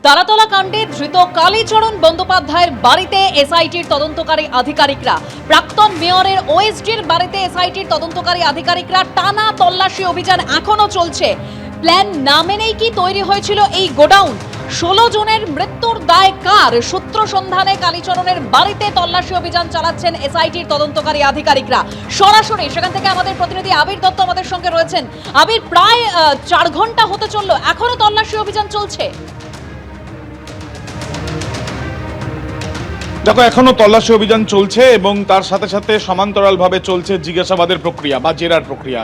তারাতলা কাণ্ডে ধৃত কালীচরণ বন্দ্যোপাধ্যায়ের বাড়িতে এসআইটির তদন্তকারী আধিকারিকরা, প্রাক্তন মেয়রের ওএসডির বাড়িতে এসআইটির তদন্তকারী আধিকারিকরা টানা তল্লাশি অভিযান এখনো চলছে। প্ল্যান না মেনেই কি তৈরি হয়েছিল এই গোডাউন? 16 জনের মৃত্যুর দায় কার? সূত্র সন্ধানে কালীচরণের বাড়িতে তল্লাশি অভিযান চালাচ্ছেন এসআইটির তদন্তকারী আধিকারিকরা। সরাসরি সেখান থেকে আমাদের প্রতিনিধি আবির দত্ত আমাদের সঙ্গে রয়েছেন। আবির, প্রায় 4 ঘন্টা হতে চলল, এখনো তল্লাশি অভিযান চলছে। দেখো, এখনো তল্লাশি অভিযান চলছে এবং তার সাথে সাথে সমান্তরালভাবে চলছে জিজ্ঞাসাবাদের প্রক্রিয়া বা জেরার প্রক্রিয়া।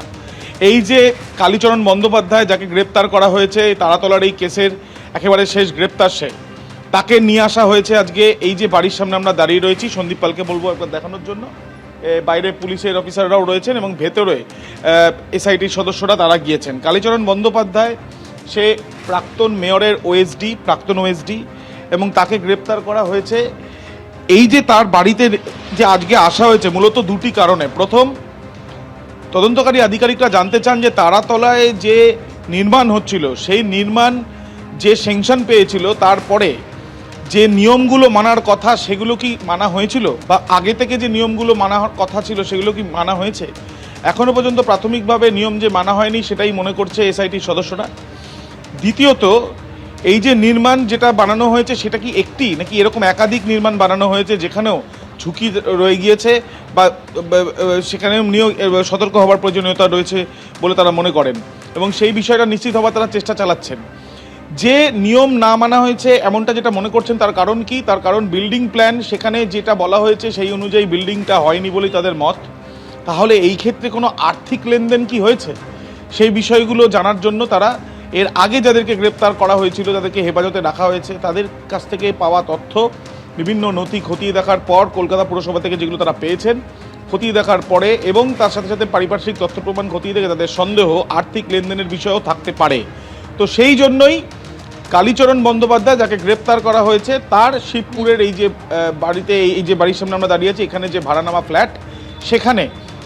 এই যে কালীচরণ বন্দ্যোপাধ্যায়, যাকে গ্রেপ্তার করা হয়েছে তারাতলার এই কেসের একেবারে শেষ গ্রেপ্তার, তাকে নিয়ে আসা হয়েছে আজকে এই যে বাড়ির সামনে আমরা দাঁড়িয়ে রয়েছি। সন্দীপ পালকে বলবো একবার দেখানোর জন্য। বাইরে পুলিশের অফিসাররাও রয়েছেন এবং ভেতরে এসআইটির সদস্যরা তারা গিয়েছেন। কালীচরণ বন্দ্যোপাধ্যায় সে প্রাক্তন মেয়রের প্রাক্তন ওএসডি এবং তাকে গ্রেপ্তার করা হয়েছে। এই যে তার বাড়িতে যে আজকে আসা হয়েছে মূলত দুটি কারণে। প্রথম, তদন্তকারী আধিকারিকরা জানতে চান যে তারাতলায় যে নির্মাণ হচ্ছিল সেই নির্মাণ যে স্যাংশন পেয়েছিল তারপরে যে নিয়মগুলো মানার কথা সেগুলো কি মানা হয়েছিল, বা আগে থেকে যে নিয়মগুলো মানার কথা ছিল সেগুলো কি মানা হয়েছে? এখনো পর্যন্ত প্রাথমিকভাবে নিয়ম যে মানা হয়নি সেটাই মনে করছে এসআইটির সদস্যরা। দ্বিতীয়ত, এই যে নির্মাণ যেটা বানানো হয়েছে সেটা কি একটি নাকি এরকম একাধিক নির্মাণ বানানো হয়েছে যেখানেও ঝুঁকি রয়ে গিয়েছে বা সেখানেও সতর্ক হওয়ার প্রয়োজনীয়তা রয়েছে বলে তারা মনে করেন এবং সেই বিষয়টা নিশ্চিত হওয়ার তারা চেষ্টা চালাচ্ছেন। যে নিয়ম না মানা হয়েছে এমনটা যেটা মনে করছেন তার কারণ কি? তার কারণ বিল্ডিং প্ল্যান, সেখানে যেটা বলা হয়েছে সেই অনুযায়ী বিল্ডিংটা হয়নি বলেই তাদের মত। তাহলে এই ক্ষেত্রে কোনো আর্থিক লেনদেন কি হয়েছে সেই বিষয়গুলো জানার জন্য তারা এর আগে যাদেরকে গ্রেপ্তার করা হয়েছিল, যাদেরকে হেফাজতে রাখা হয়েছে, তাদের কাছ থেকে পাওয়া তথ্য, বিভিন্ন নথি খতিয়ে দেখার পর কলকাতা পুরসভা থেকে যেগুলো তারা পেয়েছেন, খতিয়ে দেখার পরে এবং তার সাথে সাথে পারিপার্শ্বিক তথ্য প্রমাণ খতিয়ে দেখে তাদের সন্দেহ আর্থিক লেনদেনের বিষয়ও থাকতে পারে। তো সেই জন্যই কালীচরণ বন্দ্যোপাধ্যায় যাকে গ্রেপ্তার করা হয়েছে তার শিবপুরের এই যে বাড়িতে, এই যে বাড়ির সামনে আমরা দাঁড়িয়ে আছি, এখানে যে ভাড়ানামা ফ্ল্যাট, সেখানে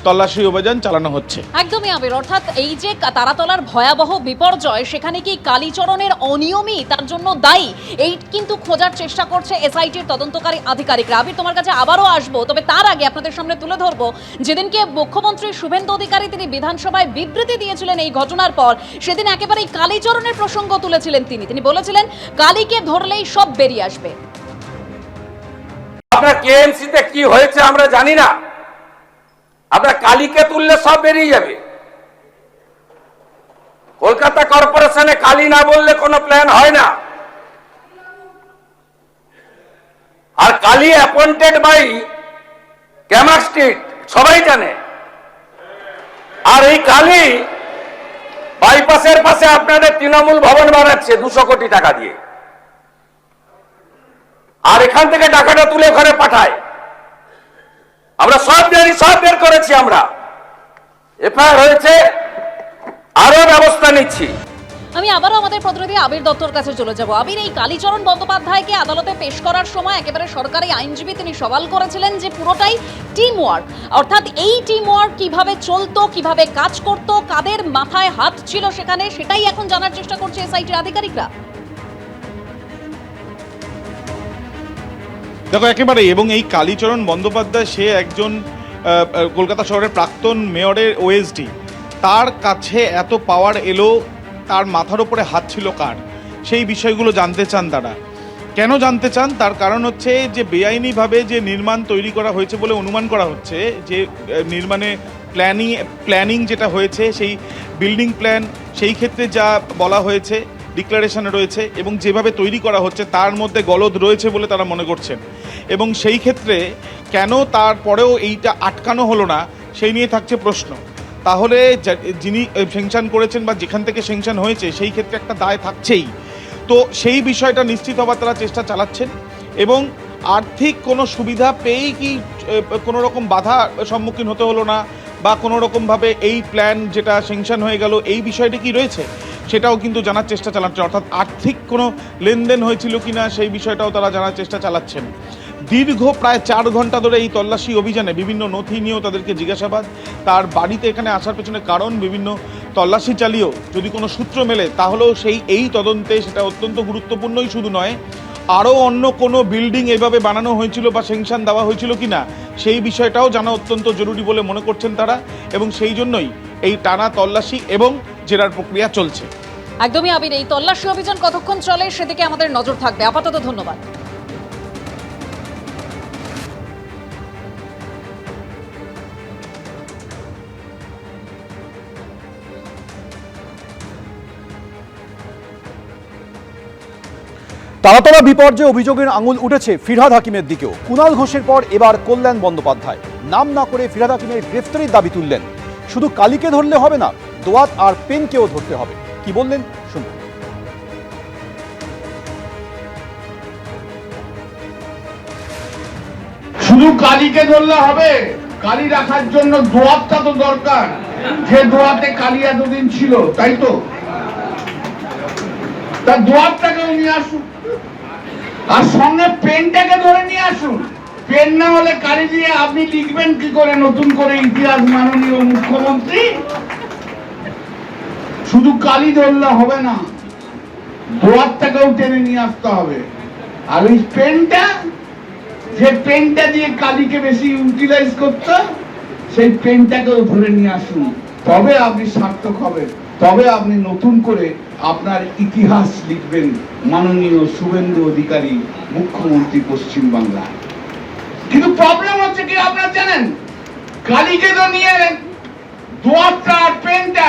তল্লাশি অভিযান চালানো হচ্ছে। একদমই আবির, অর্থাৎ এই যে তারাতলার ভয়াবহ বিপর্যয়, সেখানে কি কালীচরণের অনিয়মই তার জন্য দায়ী? এই কিন্তু খোঁজার চেষ্টা করছে এসআইটির তদন্তকারী আধিকারিকরা। আবির, তোমার কাছে আবারও আসবো, তবে তার আগে আপনাদের সামনে তুলে ধরবো যেদিনকে মুখ্যমন্ত্রী শুভেন্দু অধিকারী তিনি বিধানসভায় বিবৃতি দিয়েছিলেন এই ঘটনার পর, সেদিন একেবারেই কালীচরণের প্রসঙ্গ তুলেছিলেন তিনি বলেছিলেন কালীকে ধরলেই সব বেরিয়ে আসবে। আপনার কেএমসিতে কি হয়েছে আমরা জানি না, আপনার কালীকে তুললে সব বেরিয়ে যাবে। কলকাতা কর্পোরেশনে কালী না বললে কোনো প্ল্যান হয় না। আর Kali appointed by Camac Street, সবাই জানে। আর এই কালী বাইপাসের পাশে আপনাদের তৃণমূল ভবন বানাচ্ছে 200 কোটি টাকা দিয়ে, আর এখান থেকে টাকাটা তুলে ওখানে পাঠায়। আমরা সব জানি, সব বের করেছি, আমরা এফআইআর হয়েছে, আরো ব্যবস্থা নিচ্ছি। আমি আবারও আমাদের প্রতিনিধি আবির দত্তর কাছে চলে যাব। আবির, এই কালীচরণ বন্দ্যোপাধ্যায়কে আদালতে পেশ করার সময় একেবারে সরকারি আইনজীবী তিনি সওয়াল করেছিলেন যে পুরোটাই টিম ওয়ার্ক, অর্থাৎ এই টিম ওয়ার্ক কিভাবে চলতো, কিভাবে কাজ করত, কাদের মাথায় হাত ছিল সেখানে, সেটাই এখন জানার চেষ্টা করছে এসআইটির আধিকারিকরা। দেখো, একেবারেই, এবং এই কালীচরণ বন্দ্যোপাধ্যায় সে একজন কলকাতা শহরের প্রাক্তন মেয়রের ওএসডি। তার কাছে এত পাওয়ার এলো, তার মাথার উপরে হাত ছিল কার, সেই বিষয়গুলো জানতে চান তারা। কেন জানতে চান? তার কারণ হচ্ছে যে বেআইনিভাবে যে নির্মাণ তৈরি করা হয়েছে বলে অনুমান করা হচ্ছে, যে নির্মাণে প্ল্যানিং যেটা হয়েছে সেই বিল্ডিং প্ল্যান, সেই ক্ষেত্রে যা বলা হয়েছে ডিক্লারেশনে রয়েছে এবং যেভাবে তৈরি করা হচ্ছে তার মধ্যে গলদ রয়েছে বলে তারা মনে করছেন। এবং সেই ক্ষেত্রে কেন তারপরেও এইটা আটকানো হলো না সেই নিয়ে থাকছে প্রশ্ন। তাহলে যিনি স্যাংশন করেছেন বা যেখান থেকে স্যাংশন হয়েছে সেই ক্ষেত্রে একটা দায় থাকছেই। তো সেই বিষয়টা নিশ্চিত হবার তারা চেষ্টা চালাচ্ছেন এবং আর্থিক কোনো সুবিধা পেয়েই কি কোনো রকম বাধা সম্মুখীন হতে হলো না, বা কোনো রকমভাবে এই প্ল্যান যেটা স্যাংশন হয়ে গেল এই বিষয়টি কি রয়েছে সেটাও কিন্তু জানার চেষ্টা চালাচ্ছে। অর্থাৎ আর্থিক কোনো লেনদেন হয়েছিল কিনা সেই বিষয়টাও তারা জানার চেষ্টা চালাচ্ছেন। দীর্ঘ প্রায় 4 ঘন্টা ধরে এই তল্লাশি অভিযানে বিভিন্ন নথি নিয়েও তাদেরকে জিজ্ঞাসাবাদ, তার বাড়িতে এখানে আসার পেছনে কারণ, বিভিন্ন তল্লাশি চালিয়েও যদি কোনো সূত্র মেলে তাহলেও এই তদন্তে সেটা অত্যন্ত গুরুত্বপূর্ণই শুধু নয়, আরও অন্য কোনো বিল্ডিং এভাবে বানানো হয়েছিল বা সেংশন দেওয়া হয়েছিল কিনা সেই বিষয়টাও জানা অত্যন্ত জরুরি বলে মনে করছেন তারা, এবং সেই জন্যই এই টানা তল্লাশি এবং জেরার প্রক্রিয়া চলছে। একদমই আবির, এই তল্লাশি অভিযান কতক্ষণ চলে সেদিকে আমাদের নজর থাকবে। আপাতত ধন্যবাদ। তারাতলা বিপর্যয়ে অভিযোগের আঙুল উঠেছে ফিরহাদ হাকিমের দিকেও। কুণাল ঘোষের পর এবার কল্যাণ বন্দ্যোপাধ্যায় নাম না করে ফিরহাদ হাকিমের গ্রেফতারির দাবি তুললেন। শুধু কালীকে ধরলে হবে না, দোয়াত আর পেনকেও ধরতে হবে। কি বললেন শুনুন। শুধু কালীকে ধরলে হবে? কালী রাখার জন্য দোয়াতটা তো দরকার, যে দোয়াতে কালী এতদিন ছিল, তাই তো? তার দোয়াতটাকেও নিয়ে আসুন, আর সঙ্গে পেনটাকে ধরে নিয়ে আসুন। পেন না হলে কালী দিয়ে আপনি লিখবেন কি করে নতুন করে ইতিহাস, মাননীয় মুখ্যমন্ত্রী? শুধু কালী ধরলে হবে না, দোয়াতটাকেও টেনে নিয়ে আসতে হবে। আর ওই পেনটা, যে পেনটা দিয়ে কালীকে বেশি ইউটিলাইজ করত, সেই পেনটাকেও ধরে নিয়ে আসুন। তবে আপনি সার্থক হবেন, তবে আপনি নতুন করে আপনার ইতিহাস লিখবেন, মাননীয় শুভেন্দু অধিকারী মুখ্যমন্ত্রী পশ্চিম বাংলা। কিন্তু প্রবলেম হচ্ছে কি আপনারা জানেন, কালীকে তো নিয়ে এলেন, দোয়াতটা আর পেনটা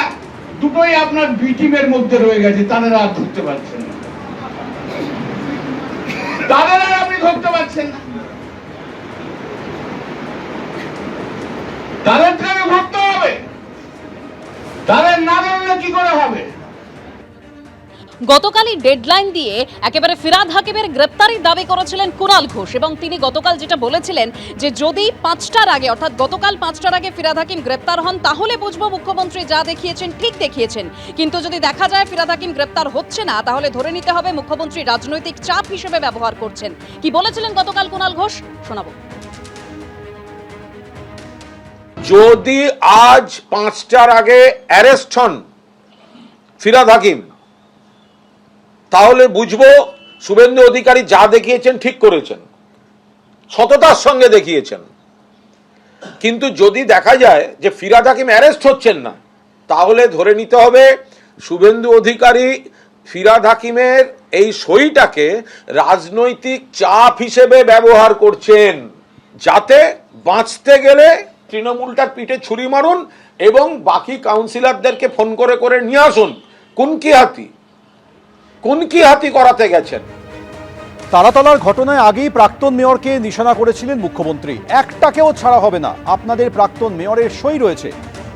দুটোই আপনার বিটিমের মধ্যে রয়ে গেছে, তাদের আর ধরতে পারছেন না, তাদের আর আপনি ধরতে পারছেন না। তাদের থেকে ধরতে হবে, তাদের না ধরলে কি করে হবে? গতকালই ডেডলাইন দিয়ে একেবারে ফিরহাদ হাকিমের গ্রেপ্তারির দাবি করেছিলেন কুণাল ঘোষ, এবং তিনি গতকাল যেটা বলেছিলেন যে যদি 5টার আগে, অর্থাৎ গতকাল 5টার আগে ফিরহাদ হাকিম গ্রেপ্তার হন তাহলে বুঝবো মুখ্যমন্ত্রী যা দেখিয়েছেন ঠিক দেখিয়েছেন, কিন্তু যদি দেখা যায় ফিরহাদ হাকিম গ্রেপ্তার হচ্ছে না তাহলে ধরে নিতে হবে মুখ্যমন্ত্রী রাজনৈতিক চাপ হিসেবে ব্যবহার করছেন। কি বলেছিলেন গতকাল কুণাল ঘোষ শোনাবো। যদি আজ 5টার আগে অ্যারেস্ট হন ফিরহাদ হাকিম, তাহলে বুঝবো শুভেন্দু অধিকারী যা দেখিয়েছেন ঠিক করেছেন, সততার সঙ্গে দেখিয়েছেন। কিন্তু যদি দেখা যায় যে ফিরহাদ হাকিম অ্যারেস্ট হচ্ছেন না, তাহলে ধরে নিতে হবে শুভেন্দু অধিকারী ফিরহাদ হাকিমের এই সইটাকে রাজনৈতিক চাপ হিসেবে ব্যবহার করছেন, যাতে বাঁচতে গেলে তৃণমূলটার পিঠে ছুরি মারুন এবং বাকি কাউন্সিলরদেরকে ফোন করে করে নিয়ে আসুন। কোন কি হাতি করাতে গেছেন। তারাতলার ঘটনায় আগেই প্রাক্তন মেয়রকে নিশানা করেছিলেন মুখ্যমন্ত্রী। একটাকেও ছাড়া হবে না, আপনাদের প্রাক্তন মেয়রের সই রয়েছে।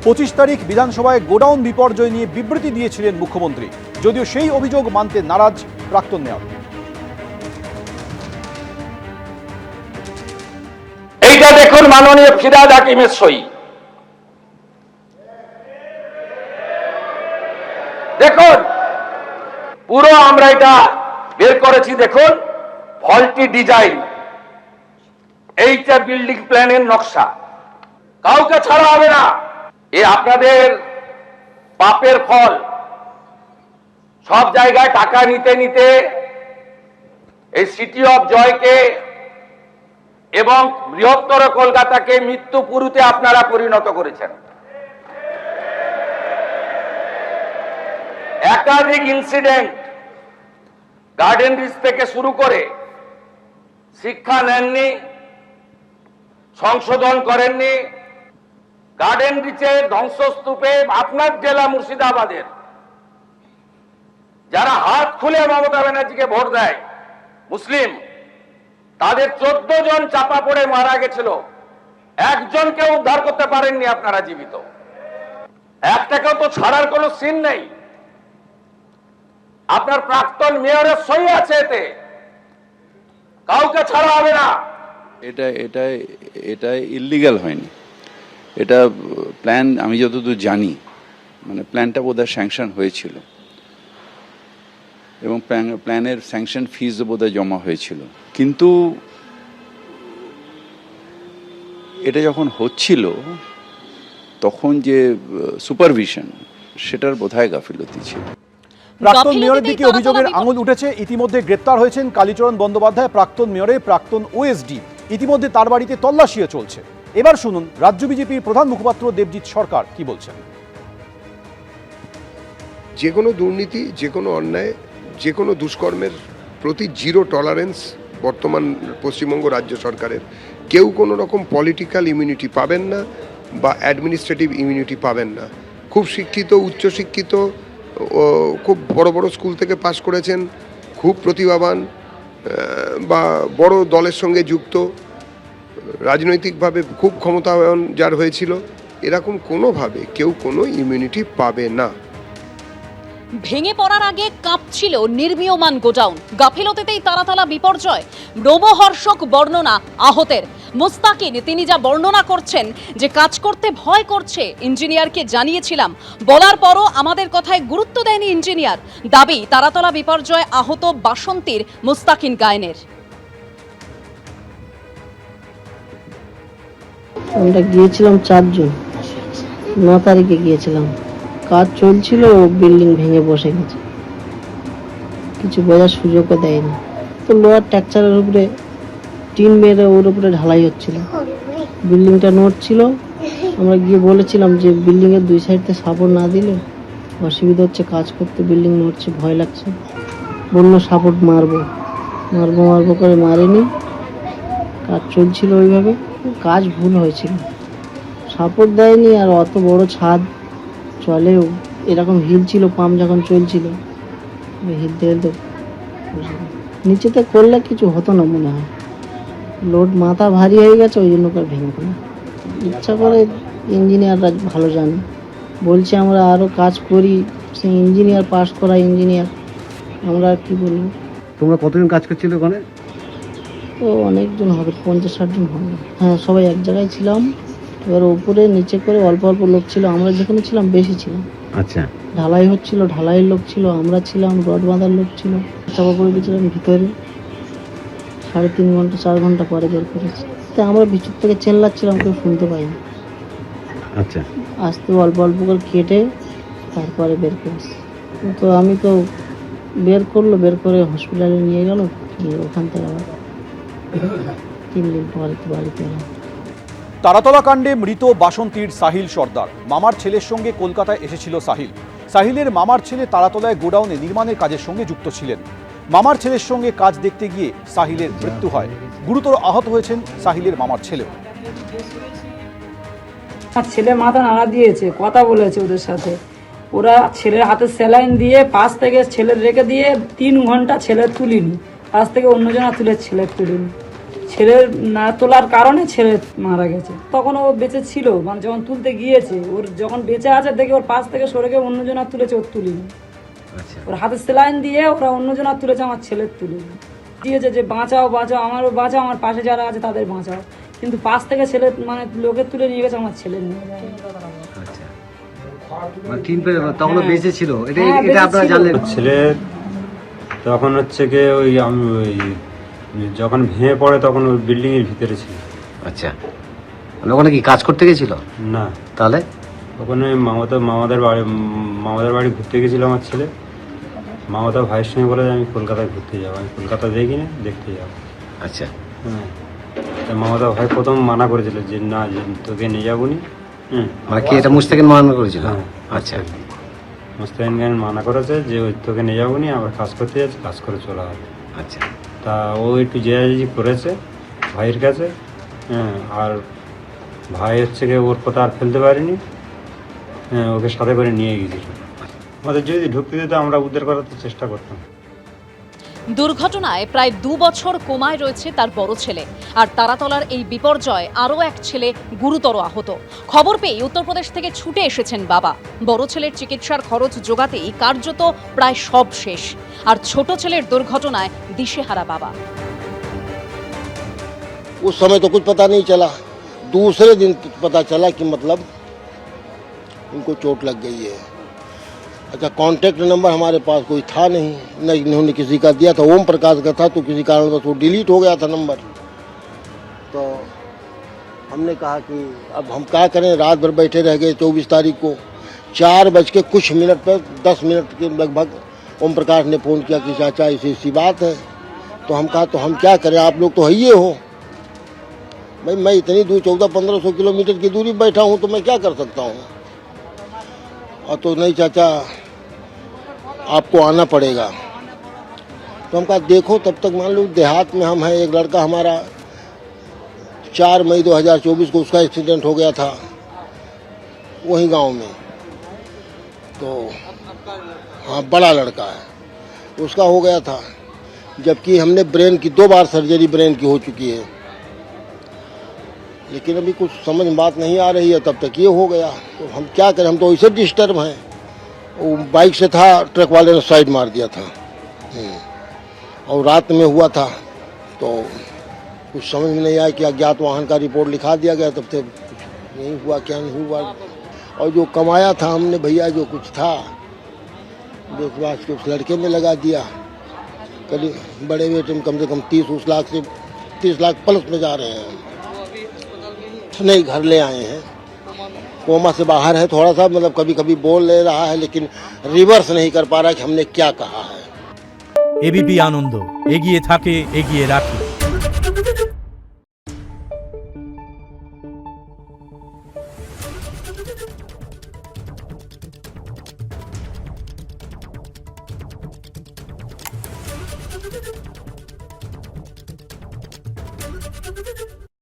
25 তারিখ বিধানসভায় গোডাউন বিপর্যয় নিয়ে বিবৃতি দিয়েছিলেন মুখ্যমন্ত্রী, যদিও সেই অভিযোগ মানতে নারাজ প্রাক্তন মেয়র। এইটা দেখুন মাননীয় ফিরহাদ হাকিমের সই, দেখুন পুরো আমরা এটা বের করেছি। দেখুন ফল্টি ডিজাইন, এইটা বিল্ডিং প্ল্যানের নকশা, কাউকে ছাড়া হবে না। এ আপনাদের পাপের ফল। সব জায়গায় টাকা নিতে নিতে এই সিটি অফ জয়কে এবং বৃহত্তর কলকাতাকে মৃত্যুপুরীতে আপনারা পরিণত করেছেন। একাধিক ইনসিডেন্ট, গার্ডেন রিচ থেকে শুরু করে শিক্ষা নেননি, সংশোধন করেননি। গার্ডেন রিচে ধ্বংসস্তূপে আপনার জেলা মুর্শিদাবাদের যারা হাত খুলে মমতা ব্যানার্জিকে ভোট দেয় মুসলিম, তাদের 14 জন চাপা পড়ে মারা গেছিল, একজনকে উদ্ধার করতে পারেননি আপনারা জীবিত। একটাকেও তো ছাড়ার কোনো সিন নেই। আপনার প্রাক্তন মেয়রের সই আছে, এতে কাউকে ছাড়া হবে না। এটা ইল্লিগাল হয়নি, এটা প্ল্যান, আমি যতদূর জানি মানে প্ল্যানটা বোধহয় স্যাংশন হয়েছিল এবং প্ল্যানের স্যাংশন ফিজ বোধহয় জমা হয়েছিল। কিন্তু এটা যখন হচ্ছিল তখন যে সুপারভিশন, সেটার বোধহয় গাফিলতি ছিল। প্রাক্তন মেয়রের দিকে অভিযোগের আঙুল উঠেছে। ইতিমধ্যে গ্রেপ্তার হয়েছেন কালীচরণ বন্দ্যোপাধ্যায়, প্রাক্তন মেয়রের প্রাক্তন ওএসডি। ইতিমধ্যে তার বাড়িতে তল্লাশিও চলছে। এবার শুনুন রাজ্য বিজেপির প্রধান মুখপাত্র দেবজিৎ সরকার কি বলছেন। যে কোনো দুর্নীতি, যে কোনো অন্যায়, যে কোনো দুষ্কর্মের প্রতি জিরো টলারেন্স বর্তমান পশ্চিমবঙ্গ রাজ্য সরকারের। কেউ কোনো রকম পলিটিক্যাল ইমিউনিটি পাবেন না বা অ্যাডমিনিস্ট্রেটিভ ইমিউনিটি পাবেন না। খুব শিক্ষিত, উচ্চশিক্ষিত, খুব বড় বড় স্কুল থেকে পাশ করেছেন, খুব প্রতিভাবান বা বড় দলের সঙ্গে যুক্ত, রাজনৈতিকভাবে খুব ক্ষমতাবান যার হয়েছিল, এরকম কোনোভাবে কেউ কোনো ইমিউনিটি পাবে না। ভেঙে পড়ার আগে কাঁপছিল নির্মীয়মান গোডাউন। গাফিলতিতেই তারাতলা বিপর্যয়। রোমহর্ষক বর্ণনা আহতের। মুস্তাকিন তিনি যা বর্ণনা করছেন যে কাজ করতে ভয় করছে, ইঞ্জিনিয়ারকে জানিয়েছিলাম, বলার পরও আমাদের কথায় গুরুত্ব দেয়নি ইঞ্জিনিয়ার। দাবি তারাতলা বিপর্যয় আহত বাসন্তীর মুস্তাকিন গায়েনের। আমরা গিয়েছিলাম 4 জন, 9 তারিখে গিয়েছিলাম। কাজ চলছিল, বিল্ডিং ভেঙে বসে গেছে, কিছু বোঝার সুযোগও দেয়নি। তো লোহার ট্যাকচারের উপরে টিন মেরে ওর উপরে ঢালাই হচ্ছিল, বিল্ডিংটা নড়ছিল। আমরা গিয়ে বলেছিলাম যে বিল্ডিংয়ের 2 সাইডে সাপোর্ট না দিলে অসুবিধা হচ্ছে কাজ করতে, বিল্ডিং নড়ছে, ভয় লাগছে। বললো সাপোর্ট মারবো করে মারেনি, কাজ চলছিল ওইভাবে। কাজ ভুল হয়েছিল, সাপোর্ট দেয়নি। আর অত বড় ছাদ চলেও এরকম হিল ছিল, পাম্প যখন চলছিল হিলতে হিলতে নিচেতে করলে কিছু হতো না মনে হয়। লোড মাথা ভারী হয়ে গেছে, ওই জন্য করে ভেঙে পড়ে। ইচ্ছা করে, ইঞ্জিনিয়াররা ভালো জানে, বলছে আমরা আরও কাজ করি। সেই ইঞ্জিনিয়ার পাস করা ইঞ্জিনিয়ার, আমরা আর কি বলবো। তোমরা কতজন কাজ করছিলে ওখানে? তো অনেকজন হবে, 50-60 জন হবে। হ্যাঁ, সবাই এক জায়গায় ছিলাম। এবার উপরে নিচে করে অল্প অল্প লোক ছিল, আমরা যেখানে ছিলাম বেশি ছিলাম। আচ্ছা, ঢালাই হচ্ছিল, ঢালাইয়ের লোক ছিল, আমরা ছিলাম, রড বাঁধার লোক ছিল। চাপা পড়ে গেছিলাম ভিতরে, 3.5 ঘন্টা 4 ঘন্টা পরে বের করেছি। তো আমরা ভিতর থেকে চেল্লাচ্ছিলাম, কেউ শুনতে পাইনি। আচ্ছা, আস্তে অল্প অল্প করে কেটে তারপরে বের করেছি। তো আমি তো বের করে হসপিটালে নিয়ে গেল, ওখান থেকে আবার 3 দিন পরে তো বাড়িতে এলাম। তারাতলা কাণ্ডে মৃত বাসন্তীর সাহিল সর্দার। মামার ছেলের সঙ্গে কলকাতায় এসেছিল সাহিল। সাহিলের মামার ছেলে তারাতলায় গোডাউনে নির্মাণের কাজের সঙ্গে যুক্ত ছিলেন। মামার ছেলের সঙ্গে কাজ দেখতে গিয়ে সাহিলের মৃত্যু হয়। গুরুতর আহত হয়েছেন সাহিলের মামার ছেলেও। ছেলে মাথা নাড়া দিয়েছে, কথা বলেছে ওদের সাথে। ওরা ছেলের হাতে স্যালাইন দিয়ে পাশ থেকে ছেলের রেখে দিয়ে 3 ঘন্টা ছেলের তুলিনি, পাশ থেকে অন্যজনা তুলে ছেলের তুলিনি। ছেলের না তোলার কারণে ছেলে মারা গেছে। তখন ও বেঁচে ছিল, মানে যখন তুলতে গিয়েছে, ওর যখন বেঁচে আছে দেখে ওর পাশ থেকে সরে গিয়ে অন্যজনা তুলেছে, ওর তুলিনি। ওর হাতে স্যালাইন দিয়ে ওরা অন্যজনা তুলেছে, আমার ছেলের তুলিনি। দিয়েছে যে বাঁচাও বাঁচাও, আমারও বাঁচাও, আমার পাশে যারা আছে তাদের বাঁচাও, কিন্তু পাশ থেকে ছেলে মানে লোকের তুলে নিয়ে গেছে, আমার ছেলে নিয়ে যায়। তখন বেঁচে ছিল, এটা আপনারা জানলেন? ছেলে তখন হচ্ছে গিয়ে ওই যখন ভেঙে পড়ে তখন ওই বিল্ডিং এর ভিতরে ছিল। আচ্ছা, ওখানে কি কাজ করতে গেছিল? না, তাহলে ওখানে মামাদের বাড়ি ঘুরতে গেছিল আমার ছেলে। মামাদা ভাইয়ের সঙ্গে বলে আমি কলকাতায় ঘুরতে যাবো, আমি কলকাতা দেখি না, দেখতে যাবো। আচ্ছা, হ্যাঁ, তা মামাদা ভাই প্রথম মানা করেছিল যে না, যে তোকে নিয়ে যাবো নি। মানে কি এটা মুস্তাকিন মানা করেছিল? আচ্ছা, মুস্তাকিন মানা করেছে যে ওই তোকে নিয়ে যাবো নি, আমরা কাজ করতে যাচ্ছি, কাজ করে চলে আসবে। আচ্ছা, তা ও একটু জেরাজি করেছে ভাইয়ের কাছে। হ্যাঁ, আর ভাই হচ্ছে গিয়ে ওর কথা আর ফেলতে পারিনি। হ্যাঁ, ওকে সাথে করে নিয়ে গেছিল। আমাদের যদি ঢুকতে দিত আমরা উদ্ধার করার চেষ্টা করতাম। দুর্ঘটনায় প্রায় 2 বছর কোমায় রয়েছে তার বড় ছেলে। আর তারাতলার এই বিপর্যয় আরও এক ছেলে গুরুতর আহত। খবর পেয়ে উত্তরপ্রদেশ থেকে ছুটে এসেছেন বাবা। বড় ছেলের চিকিৎসার খরচ জোগাতেই কার্যত প্রায় সব শেষ। আর ছোট ছেলের দুর্ঘটনায় দিশেহারা বাবা। उस समय तो कुछ पता नहीं चला, दूसरे दिन पता चला कि मतलब इनको चोट लग गई है। अच्छा, कांटेक्ट नंबर हमारे पास कोई था नहीं, न इन्होंने किसी का दिया था, ओम प्रकाश का था, तो किसी कारणवश वो डिलीट हो गया था नंबर। तो हमने कहा कि अब हम क्या करें, रात भर बैठे रह गए 24 तारीख को। 4:00 पर 10 मिनट के लगभग ओम प्रकाश ने फ़ोन किया कि चाचा ऐसी बात है। तो हम कहा तो हम क्या करें, आप लोग तो है ही हो भाई, मैं इतनी दूर 1400-1500 किलोमीटर की दूरी बैठा हूँ तो मैं क्या कर सकता हूँ। और तो नहीं चाचा आपको आना पड़ेगा। तो हम कहा देखो तब तक मान लो देहात में हम हैं, एक लड़का हमारा 4 मई 2024 को उसका एक्सीडेंट हो गया था वहीं गांव में। तो हाँ बड़ा लड़का है, उसका हो गया था, जबकि हमने ब्रेन की 2 बार सर्जरी ब्रेन की हो चुकी है, लेकिन अभी कुछ समझ में बात नहीं आ रही है, तब तक ये हो गया। तो हम क्या करें, हम तो ऐसे डिस्टर्ब हैं। वो बाइक से था, ट्रक वाले ने साइड मार दिया था और रात में हुआ था, तो कुछ समझ में नहीं आया कि अज्ञात वाहन का रिपोर्ट लिखा दिया गया, तब तक कुछ नहीं हुआ, क्या नहीं हुआ। और जो कमाया था हमने भैया, जो कुछ था बेचबाच के उस लड़के ने लगा दिया। करीब बड़े बेटे में कम से कम 30 लाख से 30 लाख प्लस में जा रहे हैं। नहीं घर ले आए हैं, कोमा से बाहर है थोड़ा सा, मतलब कभी कभी बोल ले रहा है लेकिन रिवर्स नहीं कर पा रहा कि हमने क्या कहा है। एबीपी आनंद एगिए थाके एगिए राखे।